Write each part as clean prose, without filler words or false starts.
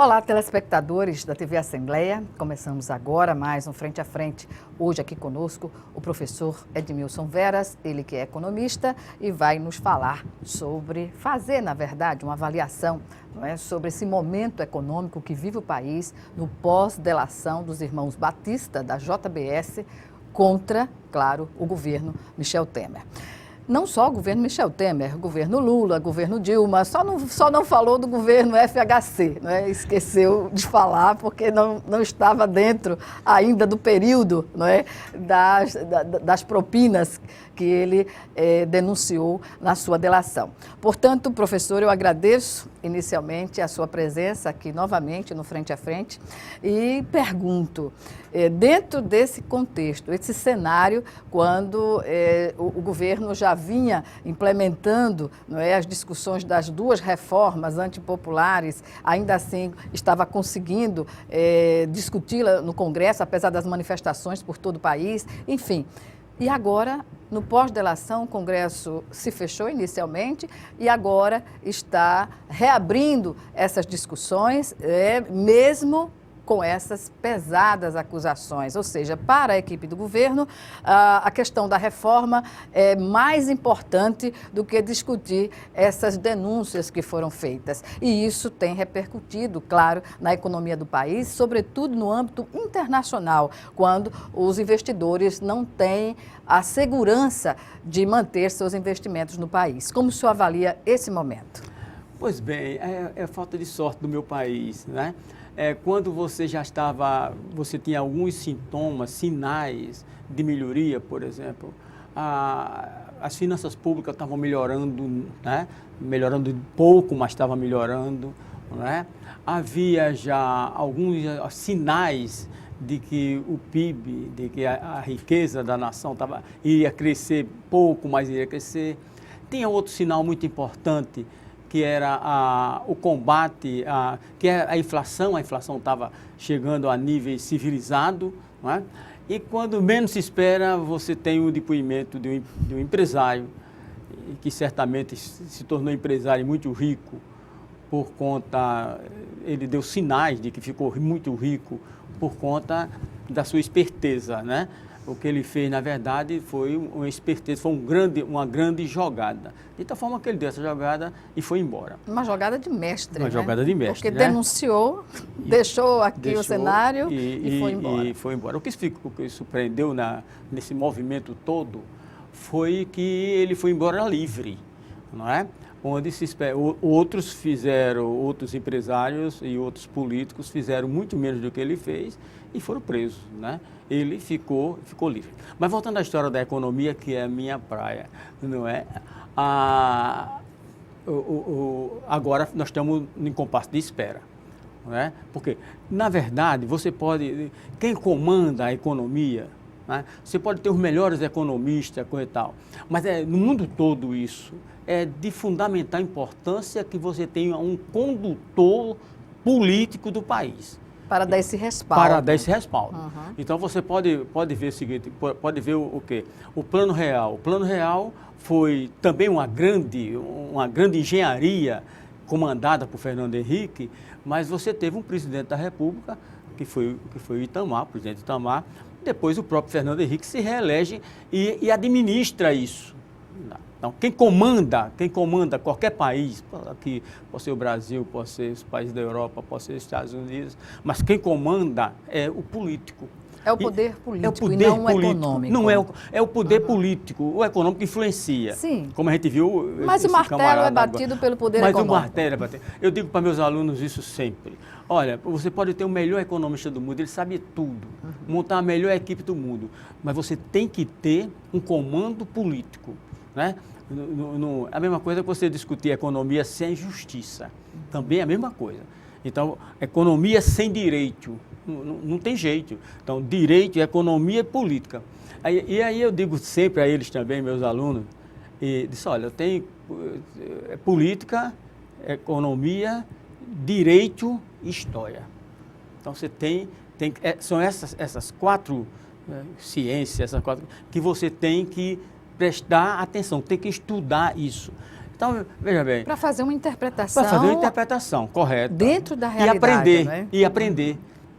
Olá, telespectadores da TV Assembleia. Começamos agora mais um Frente a Frente. Hoje aqui conosco o professor Edmilson Veras, ele que é economista e vai nos falar fazer, na verdade, uma avaliação, não é, sobre esse momento econômico que vive o país no pós-delação dos irmãos Batista, da JBS, contra, claro, o governo Michel Temer. Não só o governo Michel Temer, o governo Lula, o governo Dilma, só não falou do governo FHC, né? Esqueceu de falar porque não estava dentro ainda do período, não é? das propinas que ele denunciou na sua delação. Portanto, professor, eu agradeço inicialmente a sua presença aqui novamente no Frente a Frente e pergunto, dentro desse contexto, esse cenário, quando o governo já vinha implementando, não é, as discussões das duas reformas antipopulares, ainda assim estava conseguindo discuti-la no Congresso, apesar das manifestações por todo o país, enfim. E agora, no pós-delação, o Congresso se fechou inicialmente e agora está reabrindo essas discussões, mesmo com essas pesadas acusações. Ou seja, para a equipe do governo, a questão da reforma é mais importante do que discutir essas denúncias que foram feitas. E isso tem repercutido, claro, na economia do país, sobretudo no âmbito internacional, quando os investidores não têm a segurança de manter seus investimentos no país. Como o senhor avalia esse momento? Pois bem, é falta de sorte do meu país, né? Quando você tinha alguns sintomas, sinais de melhoria, por exemplo, as finanças públicas estavam melhorando, né? Melhorando pouco, mas estava melhorando, né? Havia já alguns sinais de que o PIB, de que a riqueza da nação ia crescer pouco, mas iria crescer. Tinha outro sinal muito importante, que era o combate, que é a inflação estava chegando a níveis civilizados, não é? E quando menos se espera, você tem o depoimento de um empresário, que certamente se tornou empresário muito rico, ele deu sinais de que ficou muito rico por conta da sua esperteza, né? O que ele fez, na verdade, foi uma esperteza, foi uma grande jogada. De tal forma que ele deu essa jogada e foi embora. Uma jogada de mestre, Uma jogada de mestre, porque denunciou, deixou o cenário e foi embora. E foi embora. O que surpreendeu nesse movimento todo foi que ele foi embora livre, não é? Onde outros empresários e outros políticos fizeram muito menos do que ele fez e foram presos, né? Ele ficou livre. Mas voltando à história da economia, que é a minha praia, não é? Agora nós estamos em compasso de espera, não é? Porque, na verdade, quem comanda a economia, né? Você pode ter os melhores economistas, coisa e tal, mas no mundo todo isso é de fundamental importância que você tenha um condutor político do país. Para dar esse respaldo. Para dar esse respaldo. Uhum. Então você pode ver o seguinte, pode ver o quê? O Plano Real. O Plano Real foi também uma grande engenharia comandada por Fernando Henrique, mas você teve um presidente da República, que foi o Itamar, o presidente Itamar, depois o próprio Fernando Henrique se reelege e administra isso. Então, quem comanda qualquer país, aqui pode ser o Brasil, pode ser os países da Europa, pode ser os Estados Unidos, mas quem comanda é o político. É o poder político, é o poder e não político, o econômico. Não é o poder político, o econômico influencia. Sim. Como a gente viu. Mas o martelo é batido pelo poder econômico. Mas o martelo é batido. Eu digo para meus alunos isso sempre. Olha, você pode ter o melhor economista do mundo, ele sabe tudo, montar a melhor equipe do mundo, mas você tem que ter um comando político, né? A mesma coisa que você discutir economia sem justiça, também é a mesma coisa. Então, economia sem direito, não tem jeito. Então, direito, economia e política. E aí eu digo sempre a eles também, meus alunos, olha, eu tenho política, economia, direito e história. Então, você são essas quatro ciências, que você tem que prestar atenção, tem que estudar isso. Então, veja bem. Para fazer uma interpretação. Para fazer uma interpretação correta. Dentro da realidade. E aprender.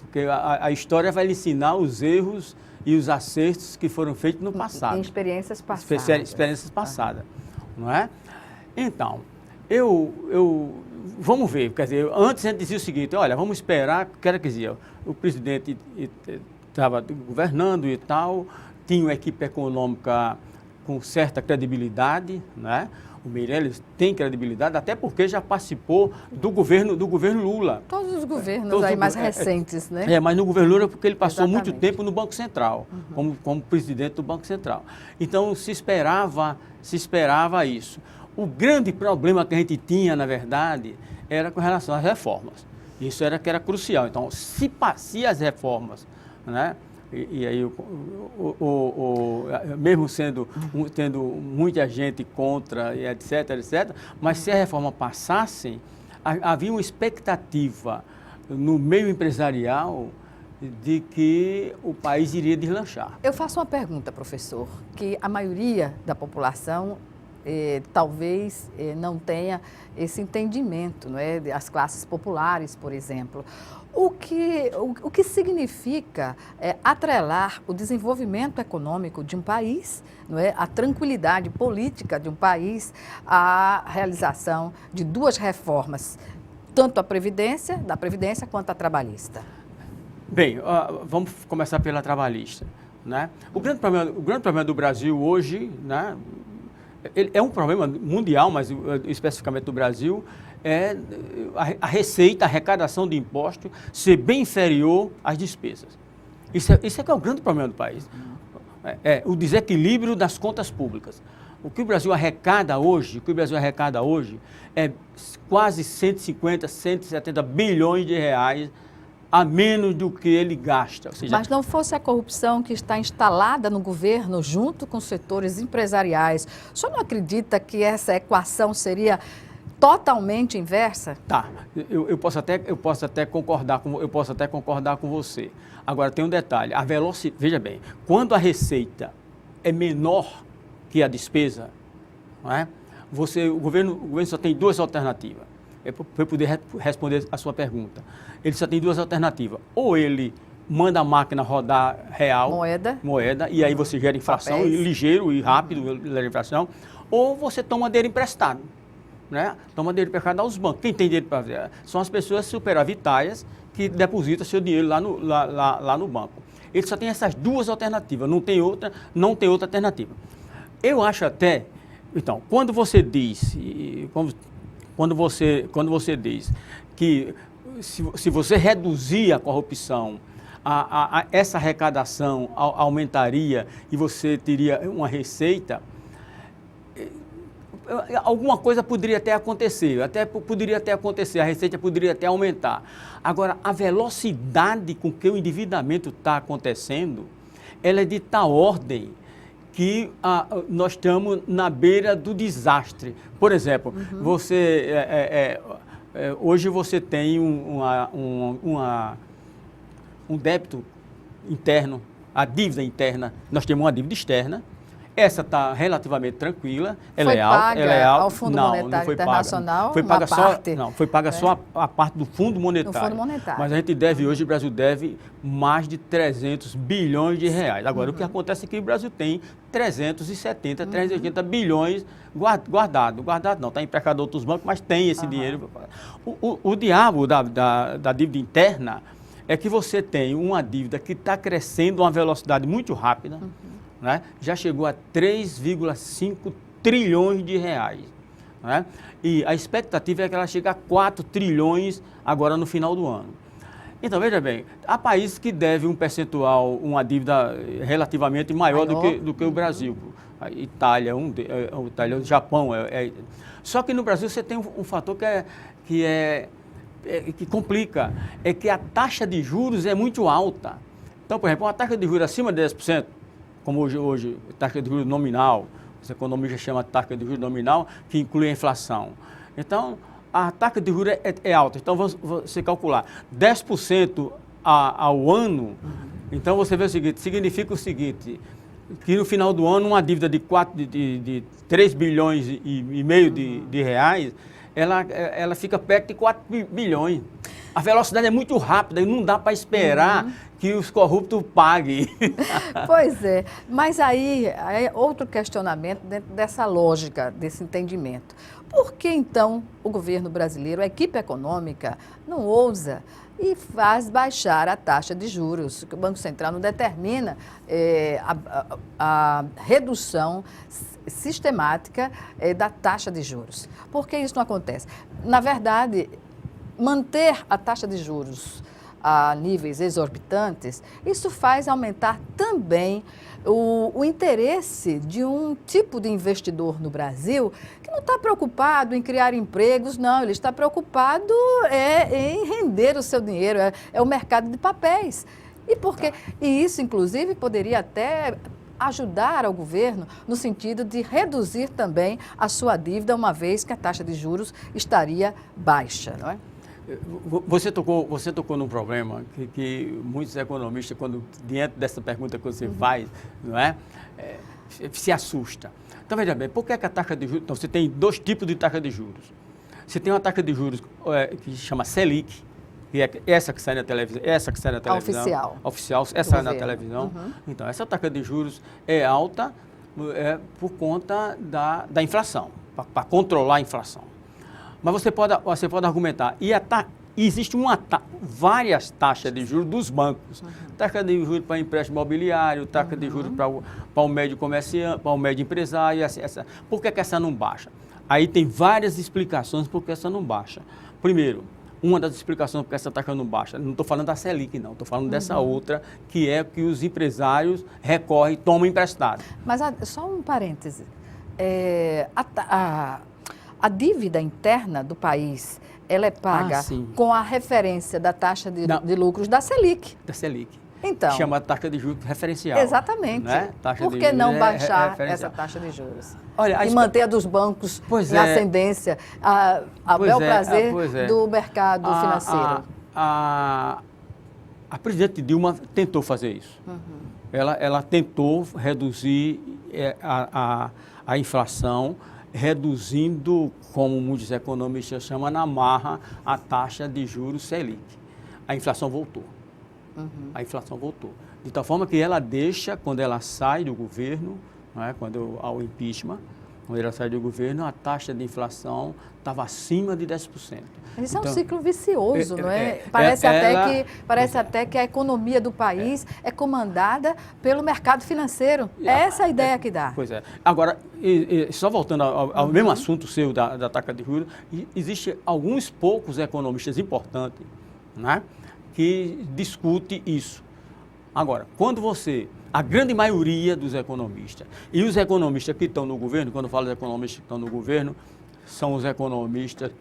Porque a história vai lhe ensinar os erros e os acertos que foram feitos no passado. Em experiências passadas. Experiências passadas, não é? Então, vamos ver, quer dizer, antes a gente dizia o seguinte, olha, vamos esperar, quer dizer, o presidente estava governando e tal, tinha uma equipe econômica com certa credibilidade, né? O Meirelles tem credibilidade, até porque já participou do governo Lula. Todos os governos aí mais recentes, né? Mas no governo Lula, porque ele passou Exatamente. muito tempo no Banco Central, como presidente do Banco Central. Então, se esperava isso. O grande problema que a gente tinha, na verdade, era com relação às reformas. Isso era que era crucial. Então, se as reformas, né? E aí, mesmo tendo muita gente contra, e etc., mas se a reforma passasse, havia uma expectativa no meio empresarial de que o país iria deslanchar. Eu faço uma pergunta, professor, que a maioria da população talvez não tenha esse entendimento, não é? As classes populares, por exemplo. O que significa atrelar o desenvolvimento econômico de um país, não é? A tranquilidade política de um país à realização de duas reformas, tanto da Previdência quanto a trabalhista? Bem, vamos começar pela trabalhista, né? O grande problema do Brasil hoje, né, é um problema mundial, mas especificamente do Brasil, é a receita, a arrecadação de impostos ser bem inferior às despesas. Isso é que é o grande problema do país. O desequilíbrio das contas públicas. O que o Brasil arrecada hoje é quase 150, 170 bilhões de reais a menos do que ele gasta. Ou seja, mas não fosse a corrupção que está instalada no governo junto com os setores empresariais, o senhor não acredita que essa equação seria totalmente inversa? Tá, eu posso até concordar com você. Agora tem um detalhe, veja bem, quando a receita é menor que a despesa, não é? O governo só tem duas alternativas. Para eu poder responder a sua pergunta. Ele só tem duas alternativas. Ou ele manda a máquina rodar real, moeda, e aí você gera inflação, ligeiro e rápido, gera inflação, ou você toma dinheiro emprestado. Né? Toma dinheiro emprestado aos bancos. Quem tem dinheiro para fazer? São as pessoas superavitárias que depositam seu dinheiro lá no banco. Ele só tem essas duas alternativas, não tem outra alternativa. Eu acho até, então, quando você diz que se você reduzir a corrupção, essa arrecadação aumentaria e você teria uma receita, alguma coisa poderia até acontecer, a receita poderia até aumentar. Agora, a velocidade com que o endividamento está acontecendo, ela é de tal ordem que nós estamos na beira do desastre. Por exemplo, hoje você tem um débito interno, a dívida interna, nós temos uma dívida externa, essa está relativamente tranquila, ela é alta. Ao Fundo Monetário Internacional, foi paga só a parte do Fundo Monetário. Do Fundo Monetário. Mas a gente deve hoje, o Brasil deve mais de 300 bilhões de reais. Agora, o que acontece é que o Brasil tem 380 bilhões guardado. Guardado não, está emprestado a outros bancos, mas tem esse dinheiro. O diabo da dívida interna é que você tem uma dívida que está crescendo a uma velocidade muito rápida, né? Já chegou a 3,5 trilhões de reais. Né? E a expectativa é que ela chegue a 4 trilhões agora no final do ano. Então, veja bem, há países que devem um percentual, uma dívida relativamente maior do que o Brasil. A Itália, o Japão. Só que no Brasil você tem um fator que complica, é que a taxa de juros é muito alta. Então, por exemplo, uma taxa de juros acima de 10%, como hoje taxa de juros nominal, os economistas chamam de taxa de juros nominal, que inclui a inflação. Então, a taxa de juros é alta. Então, você calcular 10% ao ano, então você vê o seguinte, significa o seguinte, que no final do ano uma dívida de 3 bilhões e meio de reais, ela fica perto de 4 bilhões. A velocidade é muito rápida e não dá para esperar que os corruptos paguem. Pois é, mas aí é outro questionamento dentro dessa lógica, desse entendimento. Por que então o governo brasileiro, a equipe econômica, não ousa e faz baixar a taxa de juros? Que o Banco Central não determina a redução sistemática da taxa de juros. Por que isso não acontece? Na verdade, manter a taxa de juros a níveis exorbitantes, isso faz aumentar também o interesse de um tipo de investidor no Brasil que não está preocupado em criar empregos, não, ele está preocupado em render o seu dinheiro, é o mercado de papéis. E isso, inclusive, poderia até ajudar ao governo no sentido de reduzir também a sua dívida, uma vez que a taxa de juros estaria baixa, não é? Você tocou num problema que muitos economistas, diante dessa pergunta que você faz, não é? Se assusta. Então, veja bem, por que a taxa de juros... Então, você tem dois tipos de taxa de juros. Você tem uma taxa de juros que se chama Selic, que é essa que sai na televisão, oficial, essa sai na televisão. Então, essa taxa de juros é alta por conta da inflação, para controlar a inflação. Mas você pode argumentar, existe várias taxas de juros dos bancos. Taxa de juros para empréstimo imobiliário, taxa de juros para o médio comerciante, para o médio empresário. Por que essa não baixa? Aí tem várias explicações por que essa não baixa. Primeiro, uma das explicações por que essa taxa não baixa, não estou falando da Selic, não, estou falando dessa outra, que é que os empresários recorrem, tomam emprestado. Mas só um parêntese. A dívida interna do país, ela é paga com a referência da taxa de lucros da Selic. Da Selic. Então, chama taxa de juros referencial. Exatamente. Né? Por que não baixar essa taxa de juros? Olha, e manter a dos bancos em ascendência, a bel prazer do mercado financeiro. A presidente Dilma tentou fazer isso. Ela tentou reduzir a inflação, reduzindo, como muitos economistas chamam, na marra, a taxa de juros Selic. A inflação voltou. A inflação voltou. De tal forma que ela deixa, quando ela sai do governo, né, quando há o impeachment, quando ela sai do governo, a taxa de inflação estava acima de 10%. Isso então, é um ciclo vicioso, não é? Parece até que a economia do país é comandada pelo mercado financeiro. Essa é a ideia que dá. Pois é. Agora, só voltando ao mesmo assunto seu da taxa de juros, existem alguns poucos economistas importantes, né, que discutem isso. Agora, a grande maioria dos economistas, e os economistas que estão no governo, quando eu falo dos economistas que estão no governo, são os economistas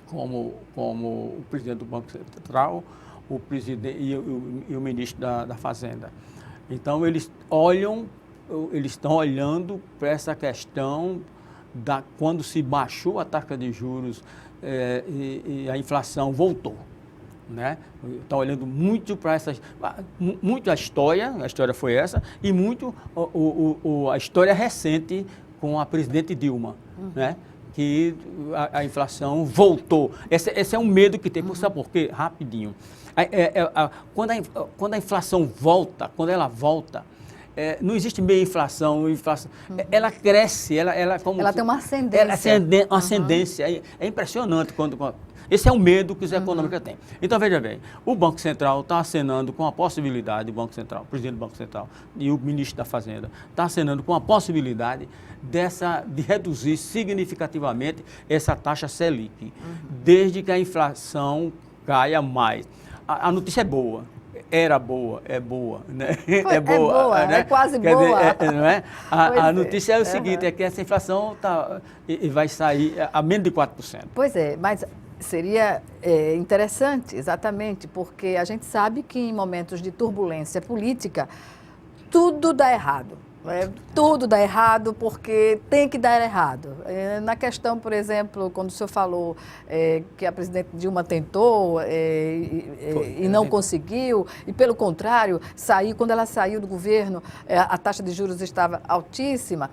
como o presidente do Banco Central, o presidente e o ministro da Fazenda. Então, eles estão olhando para essa questão quando se baixou a taxa de juros e a inflação voltou. Né? Está olhando muito para muito a história foi essa, e muito a história recente com a presidente Dilma, né? Que a inflação voltou. Esse é um medo que tem, sabe por quê? Rapidinho. Quando a inflação volta, não existe meia inflação, ela cresce, ela tem uma ascendência. Uma ascendência, é impressionante esse é o medo que os econômicos têm. Então, veja bem, o Banco Central está acenando com a possibilidade, o presidente do Banco Central e o ministro da Fazenda, está acenando com a possibilidade de reduzir significativamente essa taxa Selic, desde que a inflação caia mais. A notícia é boa. Era boa, é boa, né? É boa, né? É quase boa. Não é? A notícia é o seguinte, é que essa inflação vai sair a menos de 4%. Pois é, mas seria interessante, exatamente, porque a gente sabe que em momentos de turbulência política, tudo dá errado. Tudo dá errado porque tem que dar errado. Na questão, por exemplo, quando o senhor falou que a presidente Dilma tentou e não conseguiu, e pelo contrário, quando ela saiu do governo, a taxa de juros estava altíssima.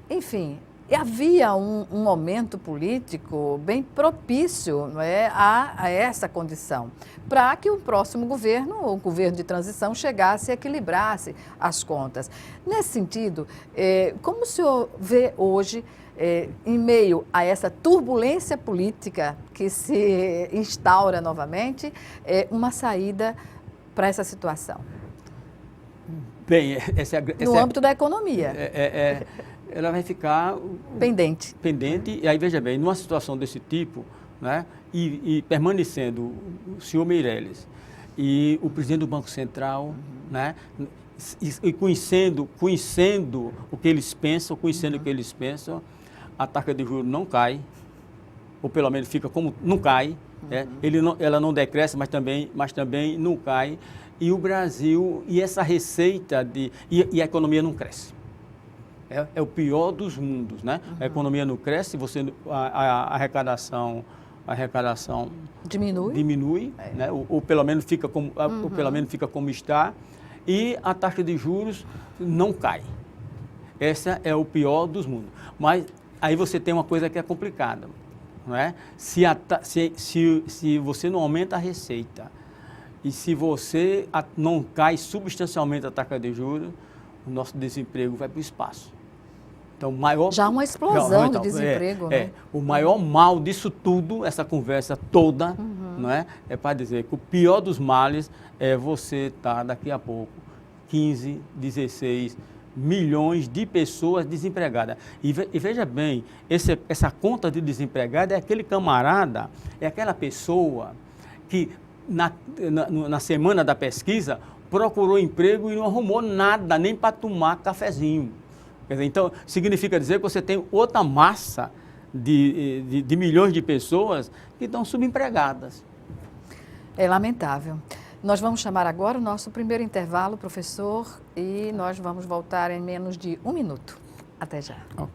Enfim, havia um momento político bem propício, não é, a essa condição, para que o próximo governo, o governo de transição, chegasse e equilibrasse as contas. Nesse sentido, como o senhor vê hoje, em meio a essa turbulência política que se instaura novamente, uma saída para essa situação? Bem, no âmbito da economia. Ela vai ficar pendente. E aí, veja bem, numa situação desse tipo, né, e permanecendo o senhor Meirelles e o presidente do Banco Central, né, e conhecendo o que eles pensam, a taxa de juros não cai, ou pelo menos fica como não cai, ela não decresce, mas também não cai, e o Brasil, e essa receita e a economia não cresce. É o pior dos mundos, né? A economia não cresce, a arrecadação diminui, né? Ou pelo menos fica como está, e a taxa de juros não cai. Esse é o pior dos mundos. Mas aí você tem uma coisa que é complicada, não é? Se você não aumenta a receita e se você não cai substancialmente a taxa de juros, o nosso desemprego vai para o espaço. Então, já uma explosão de desemprego. Né? O maior mal disso tudo, essa conversa toda, não é para dizer que o pior dos males é você estar daqui a pouco 15, 16 milhões de pessoas desempregadas. E veja bem, essa conta de desempregado é aquele camarada, é aquela pessoa que na semana da pesquisa procurou emprego e não arrumou nada, nem para tomar cafezinho. Então, significa dizer que você tem outra massa de milhões de pessoas que estão subempregadas. É lamentável. Nós vamos chamar agora o nosso primeiro intervalo, professor, e nós vamos voltar em menos de 1 minuto. Até já. Ok.